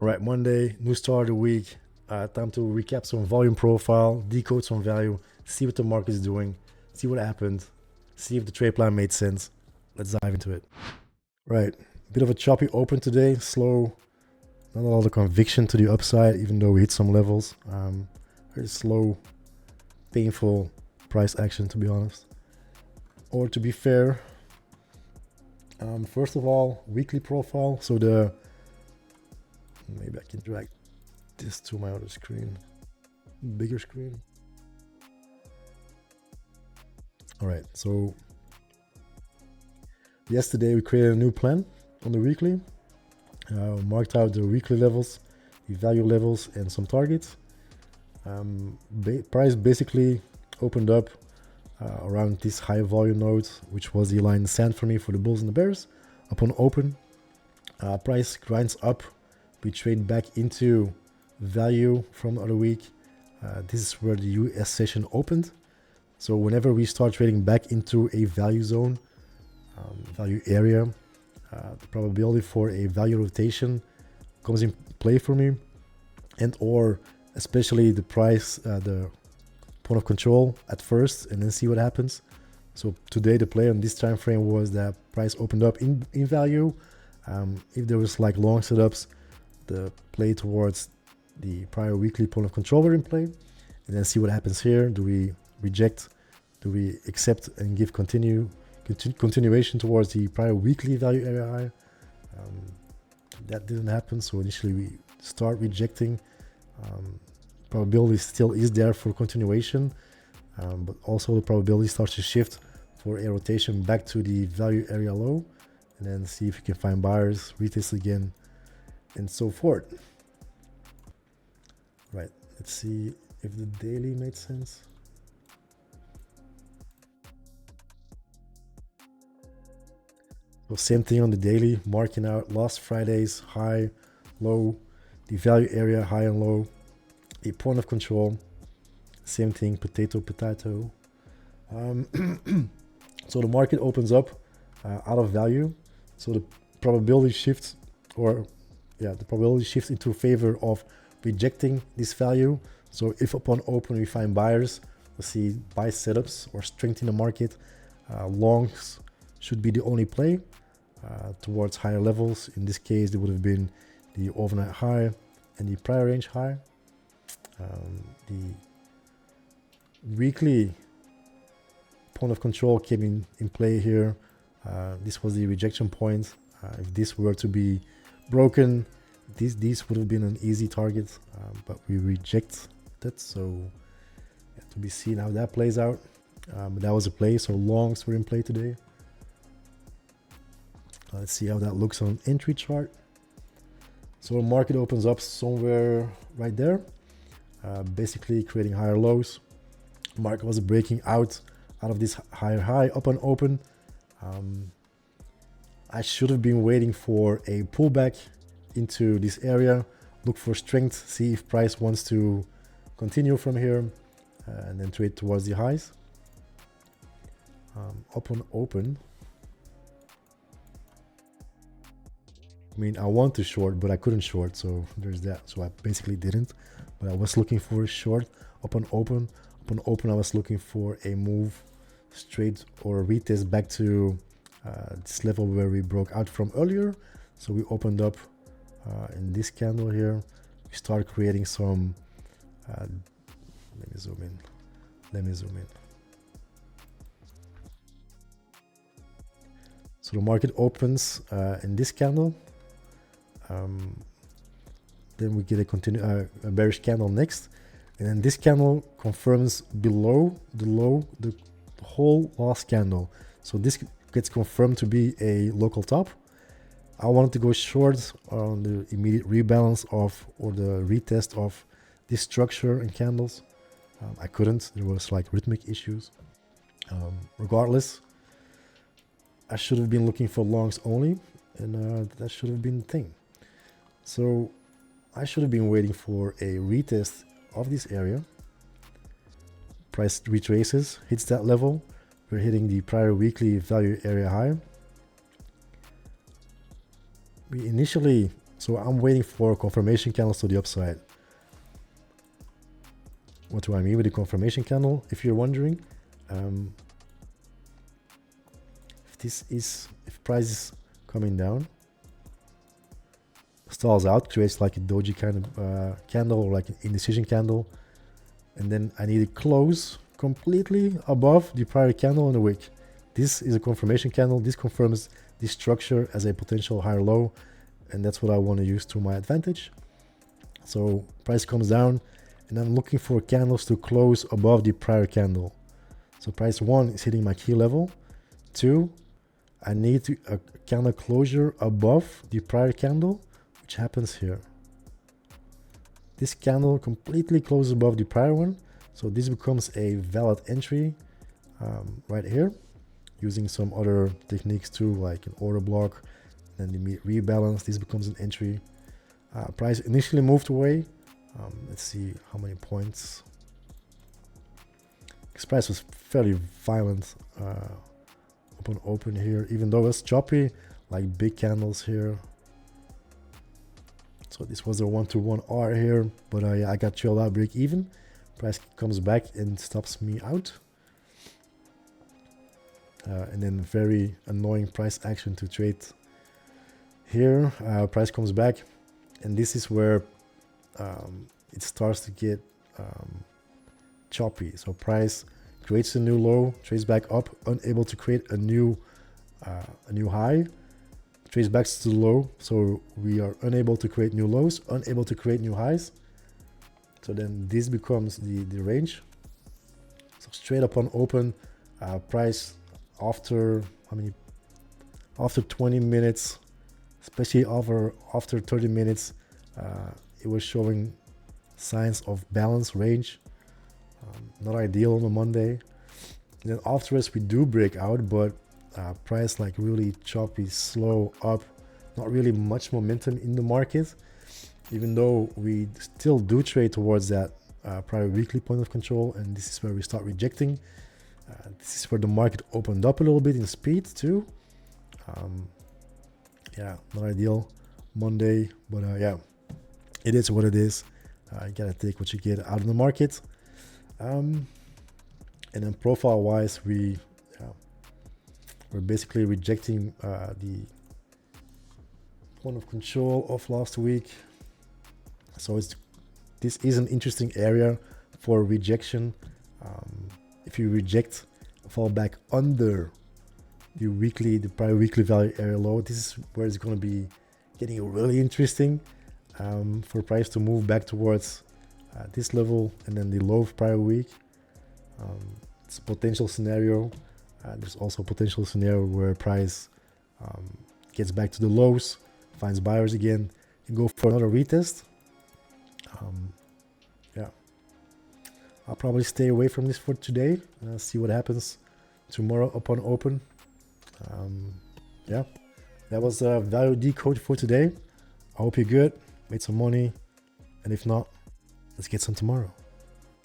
All right, Monday, new start of the week. Time to recap some volume profile, decode some value, see what the market is doing, see what happened, see if the trade plan made sense. Let's dive into it. Right, bit of a choppy open today, slow, not a lot of conviction to the upside, even though we hit some levels. Very slow, painful price action, to be honest. Or to be fair, first of all, weekly profile. So maybe I can drag this to my other screen, bigger screen. All right, so yesterday we created a new plan on the weekly, marked out the weekly levels, the value levels, and some targets. Price basically opened up around this high volume node, which was the line in the sand for me for the bulls and the bears. Upon open, price grinds up. We trade back into value from the other week. This is where the US session opened. So whenever we start trading back into a value zone, value area, the probability for a value rotation comes in play for me, and or especially the price, the point of control at first, and then see what happens. So today the play on this time frame was that price opened up in value. If there was like long setups, the play towards the prior weekly point of control were in play, and then see what happens here. Do we reject? Do we accept and give continuation towards the prior weekly value area high? That didn't happen, so initially we start rejecting. Probability still is there for continuation, but also the probability starts to shift for a rotation back to the value area low, and then see if you can find buyers, retest again, and so forth. Right, let's see if the daily made sense. So same thing on the daily, marking out last Friday's high, low, the value area high and low, a point of control, same thing, potato. So the market opens up out of value, so the probability shifts, the probability shifts into favor of rejecting this value. So if upon open we find buyers, we'll see buy setups or strength in the market. Longs should be the only play towards higher levels. In this case, there would have been the overnight high and the prior range high. The weekly point of control came in play here. This was the rejection point. If this were to be broken, these would have been an easy target, but we reject that. So to be seen how that plays out. But that was a play, so longs were in play today. Let's see how that looks on entry chart. So the market opens up somewhere right there, basically creating higher lows. Market was breaking out of this higher high up and open. I should have been waiting for a pullback into this area, look for strength, see if price wants to continue from here, and then trade towards the highs. Up and open. I mean, I want to short, but I couldn't short, so there's that. So I basically didn't, but I was looking for a short. Up and open, I was looking for a move straight or a retest back to this level where we broke out from earlier. So we opened up in this candle here. We start creating some, let me zoom in. So the market opens in this candle. Then we get a bearish candle next, and then this candle confirms below the whole last candle. So this gets confirmed to be a local top. I wanted to go short on the immediate rebalance of or the retest of this structure and candles. I couldn't. There was like rhythmic issues. Regardless, I should have been looking for longs only, and that should have been the thing. So I should have been waiting for a retest of this area. Price retraces, hits that level. We're hitting the prior weekly value area high. We initially So I'm waiting for confirmation candles to the upside. What do I mean with the confirmation candle? If you're wondering, if price is coming down, stalls out, creates like a doji kind of candle or like an indecision candle, and then I need to close completely above the prior candle in the wick. This is a confirmation candle. This confirms this structure as a potential higher low, and that's what I want to use to my advantage. So price comes down, and I'm looking for candles to close above the prior candle. So price 1 is hitting my key level. 2, I need a candle closure above the prior candle, which happens here. This candle completely closes above the prior one, so this becomes a valid entry right here, using some other techniques too, like an order block, then the rebalance. This becomes an entry. Price initially moved away. Let's see how many points. This price was fairly violent upon open here, even though it's choppy, like big candles here. So this was a 1-to-1 R here, but I got trailed out, break even. Price comes back and stops me out. And then very annoying price action to trade here. Price comes back, and this is where it starts to get choppy. So price creates a new low, trades back up, unable to create a new high, trades back to the low. So we are unable to create new lows, unable to create new highs. So then this becomes the range. So straight up on open, price after after 20 minutes, especially after 30 minutes, it was showing signs of balance range. Not ideal on a Monday. And then afterwards we do break out, but price like really choppy, slow up, not really much momentum in the market, even though we still do trade towards that prior weekly point of control. And this is where we start rejecting. This is where the market opened up a little bit in speed too. Yeah, not ideal Monday, but yeah, it is what it is. You gotta take what you get out of the market. And then profile wise, we're basically rejecting the point of control of last week. So this is an interesting area for rejection. If you reject, fall back under the prior weekly value area low, this is where it's going to be getting really interesting for price to move back towards this level and then the low of prior week. It's a potential scenario. There's also a potential scenario where price gets back to the lows, finds buyers again, and go for another retest. Yeah, I'll probably stay away from this for today. See what happens tomorrow upon open. Yeah, that was a value decode for today. I hope you're good, made some money, and if not, let's get some tomorrow.